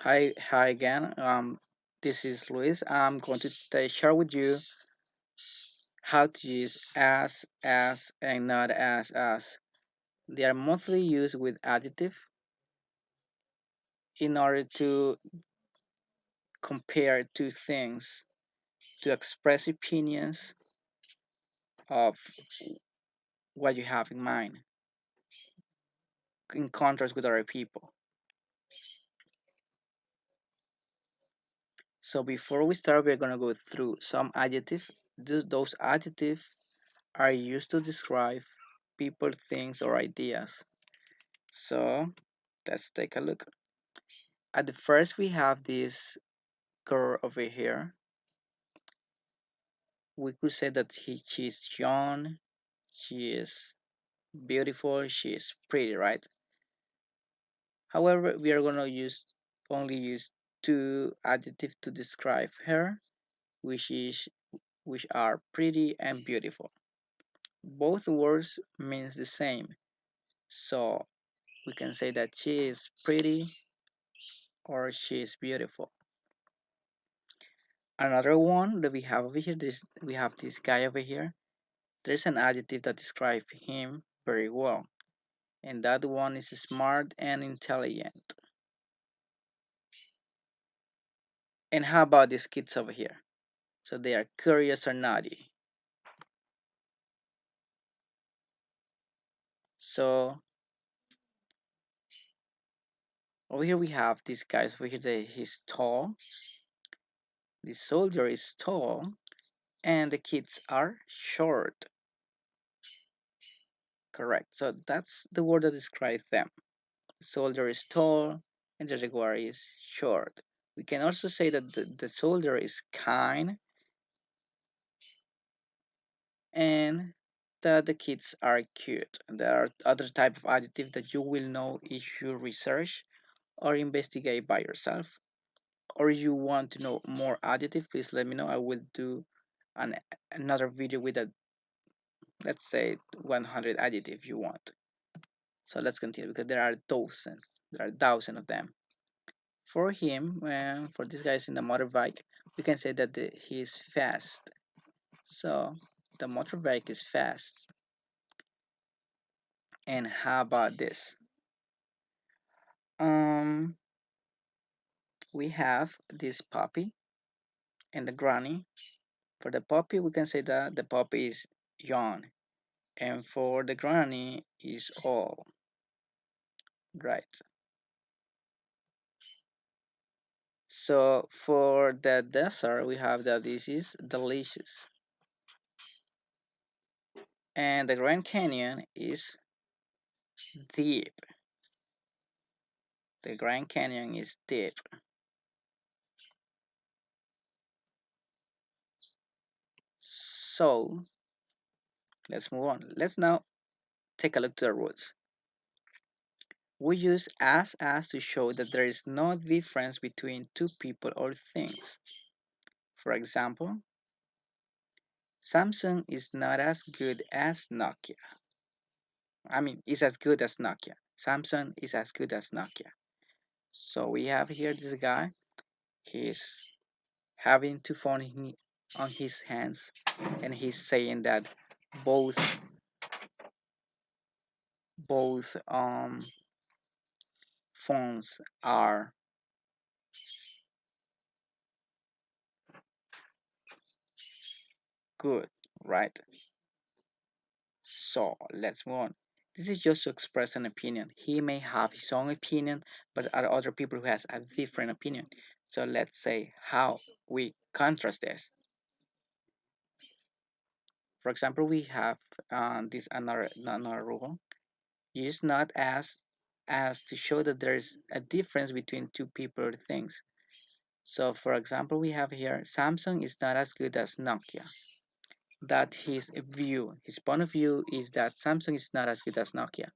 Hi again. This is Luis. I'm going to share with you how to use as, and not as. They are mostly used with adjective in order to compare two things, to express opinions of what you have in mind, in contrast with other people. So before we start, we're gonna go through some adjectives. Those adjectives are used to describe people, things, or ideas. So let's take a look. At the first, we have this girl over here. We could say that she's young, she is beautiful, she is pretty, right? However, we are gonna only use two adjectives to describe her, which is which are pretty and beautiful. Both words means the same, so we can say that she is pretty or she is beautiful. Another one that we have over here, we have this guy over here. There's an adjective that describes him very well, and that one is smart and intelligent. And how about these kids over here? So they are curious or naughty. So over here we have these guys over here that he's tall. The soldier is tall, and the kids are short. Correct. So that's the word that describes them. The soldier is tall, and the jaguar is short. We can also say that the soldier is kind and that the kids are cute. There are other type of adjectives that you will know if you research or investigate by yourself. Or you want to know more adjectives, please let me know. I will do an, another video with a, let's say, 100 adjectives if you want. So let's continue because there are dozens. There are thousands of them. For him, for this guy's in the motorbike, we can say that he is fast. So the motorbike is fast. And how about this? Um, we have this puppy and the granny. For the puppy, we can say that the puppy is young, and for the granny is old, right? So for the dessert, we have that this is delicious, and the Grand Canyon is deep. The Grand Canyon is deep. So let's move on. Let's now take a look to the roots. We use as to show that there is no difference between two people or things. For example, Samsung is not as good as Nokia. I mean, is as good as Nokia. Samsung is as good as Nokia. So we have here this guy. He's having two phones on his hands, and he's saying that both both phones are good, right? So let's move on. This is just to express an opinion. He may have his own opinion, but are other people who has a different opinion. So let's say how we contrast this. For example, we have this another rule. Use not as to show that there is a difference between two people or things. So for example, we have here Samsung is not as good as Nokia. That his point of view is that Samsung is not as good as Nokia.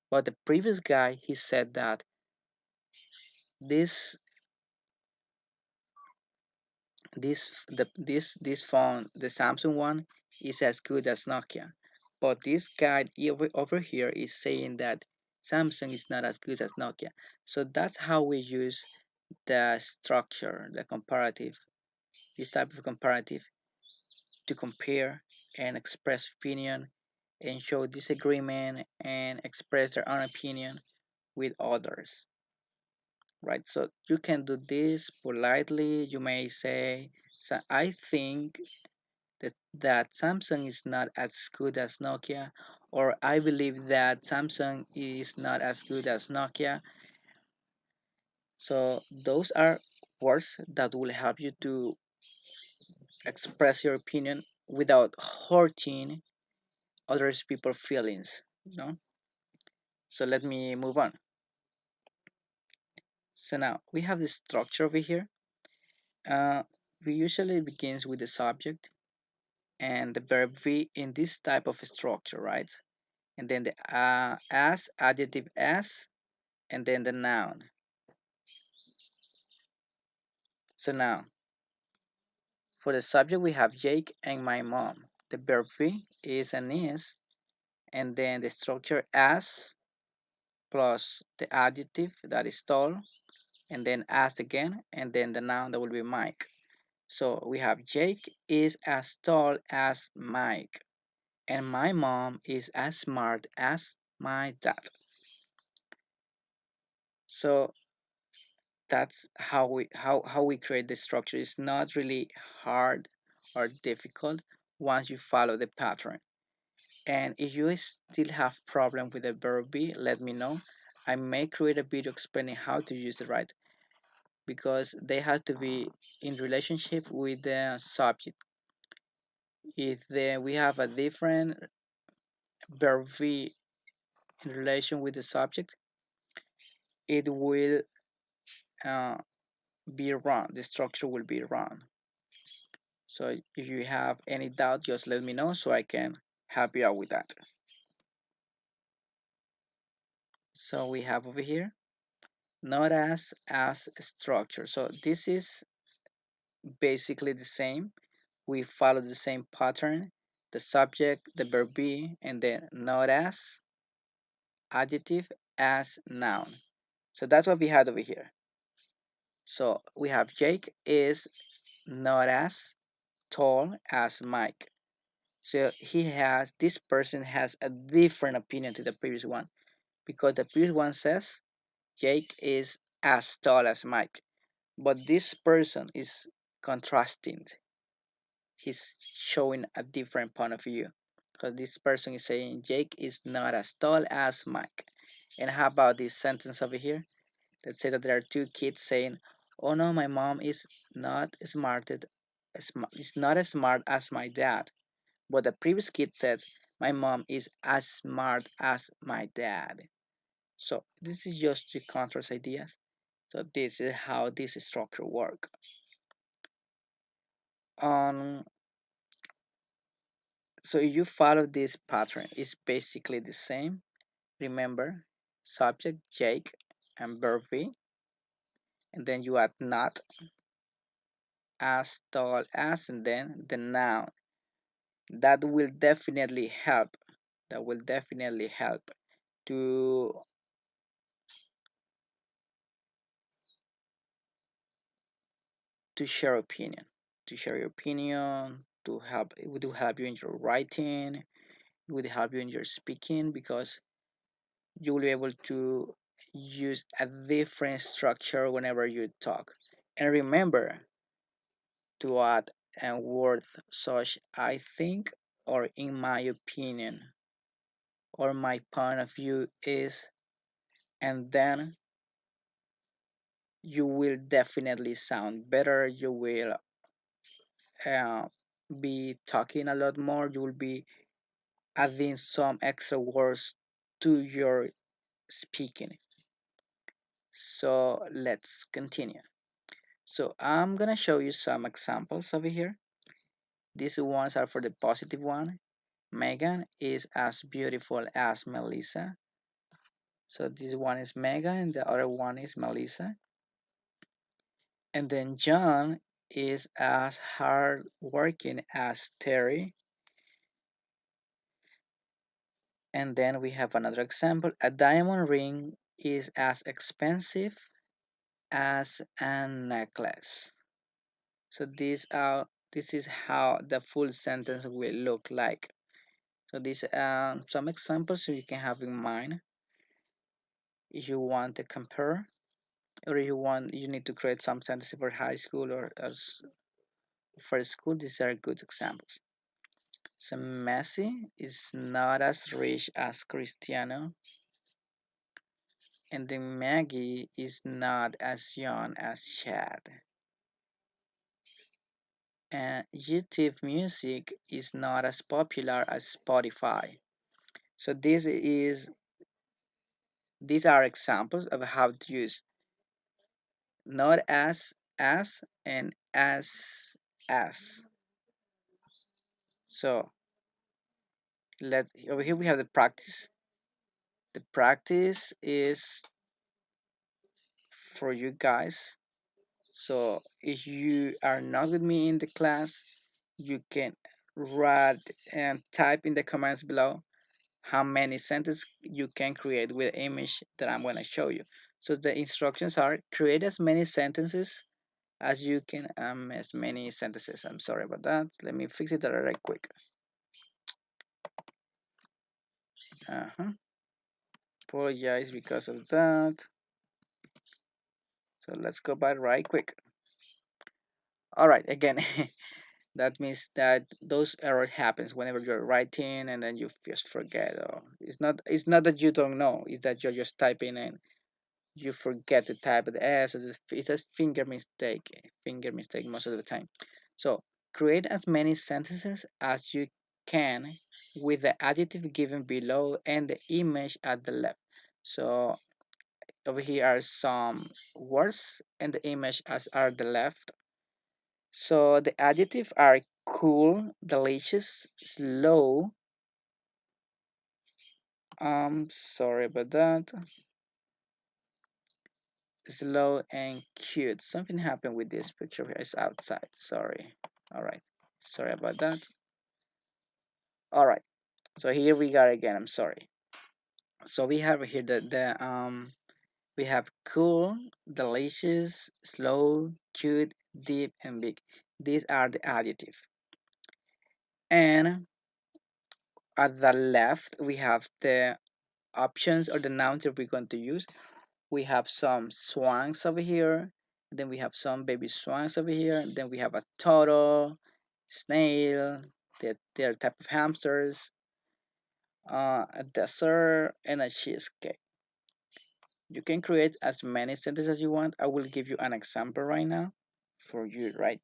But the previous guy, he said that this this phone, the Samsung one, is as good as Nokia. But this guy over here is saying that Samsung is not as good as Nokia. So that's how we use the structure, the comparative, this type of comparative to compare and express opinion and show disagreement and express their own opinion with others, right? So you can do this politely. You may say, so I think that Samsung is not as good as Nokia, or I believe that Samsung is not as good as Nokia. So those are words that will help you to express your opinion without hurting others people's feelings, you know. So let me move on. So now we have this structure over here. Uh, we usually begins with the subject and the verb be in this type of structure, right? And then the as, adjective as, and then the noun. So now for the subject we have Jake and my mom. The verb be is and is, and then the structure as plus the adjective that is tall, and then as again, and then the noun that will be Mike. So we have Jake is as tall as Mike, and my mom is as smart as my dad. So that's how we create the structure. It's not really hard or difficult once you follow the pattern. And if you still have problem with the verb be, let me know. I may create a video explaining how to use it right, because they have to be in relationship with the subject. If we have a different verb be in relation with the subject, it will uh, be wrong. The structure will be wrong. So if you have any doubt, just let me know so I can help you out with that. So we have over here, not as structure. So this is basically the same. We follow the same pattern, the subject, the verb be, and then not as, adjective, as, noun. So that's what we had over here. So we have Jake is not as tall as Mike. So this person has a different opinion to the previous one, because the previous one says Jake is as tall as Mike, but this person is contrasting. He's showing a different point of view, because this person is saying Jake is not as tall as Mike. And how about this sentence over here? Let's say that there are two kids saying, "Oh no, my mom is not is not as smart as my dad." But the previous kid said, "My mom is as smart as my dad." So this is just to contrast ideas. So this is how this structure work. Um, so if you follow this pattern, it's basically the same. Remember, subject Jake and verb be, and then you add not, as, tall as, and then the noun. That will definitely help. That will definitely help to share opinion, to share your opinion, to help. It would help you in your writing. It would help you in your speaking, because you will be able to use a different structure whenever you talk. And remember to add a word such I think, or in my opinion, or my point of view is, and then you will definitely sound better. You will uh, be talking a lot more. You will be adding some extra words to your speaking. So let's continue. So I'm gonna show you some examples over here. These ones are for the positive one. Megan is as beautiful as Melissa. So this one is Megan and the other one is Melissa. And then John is as hard working as Terry. And then we have another example. A diamond ring is as expensive as a necklace. So this is how the full sentence will look like. So these are some examples so you can have in mind if you want to compare, or if you need to create some sentences for high school or as for school. These are good examples. So Messi is not as rich as Cristiano, and then Maggie is not as young as Chad. And YouTube Music is not as popular as Spotify. So these are examples of how to use not as, and as. So let's over here we have the practice. The practice is for you guys. So if you are not with me in the class, you can write and type in the comments below how many sentences you can create with the image that I'm going to show you. So the instructions are create as many sentences as you can, as many sentences. I'm sorry about that. Let me fix it right quick. Apologize because of that. So let's go back right quick. All right, again, that means that those errors happens whenever you're writing and then you just forget. Or it's not that you don't know, it's that you're just typing and you forget to type the S. Or it's a finger mistake most of the time. So create as many sentences as you can with the adjective given below and the image at the left. So over here are some words and the image as are the left. So the adjectives are cool, delicious, slow. Sorry about that. Slow and cute. Something happened with this picture here. It's outside. Sorry. All right. Sorry about that. All right. So here we go again. I'm sorry. So we have here the we have cool, delicious, slow, cute, deep, and big. These are the adjective. And at the left, we have the options or the nouns that we're going to use. We have some swans over here. Then we have some baby swans over here. Then we have a turtle, snail, their type of hamsters, a dessert, and a cheesecake. You can create as many sentences as you want. I will give you an example right now for you, right?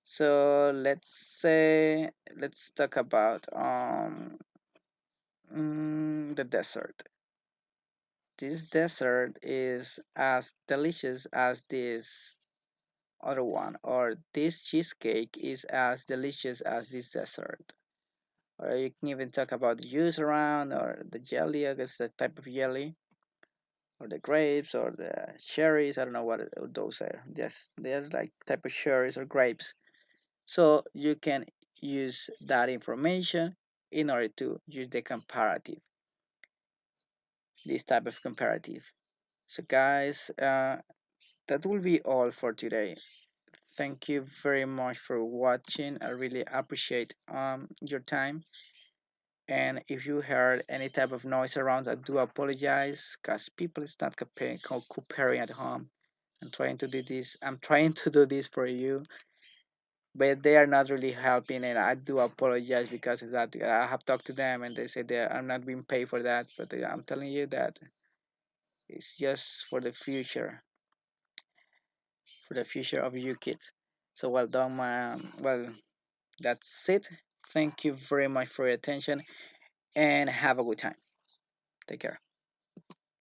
So let's talk about the dessert. This dessert is as delicious as this other one, or this cheesecake is as delicious as this dessert. Or you can even talk about the juice around, or the jelly, I guess the type of jelly, or the grapes, or the cherries. I don't know what those are. Yes, they're like type of cherries or grapes. So you can use that information in order to use the comparative, this type of comparative. So guys, that will be all for today. Thank you very much for watching. I really appreciate your time. And if you heard any type of noise around, I do apologize because people is not comparing at home. I'm trying to do this for you, but they are not really helping, and I do apologize because of that. I have talked to them, and they say that I'm not being paid for that. But I'm telling you that it's just for the future of you kids. So well done, man. Well, that's it. Thank you very much for your attention and have a good time. Take care.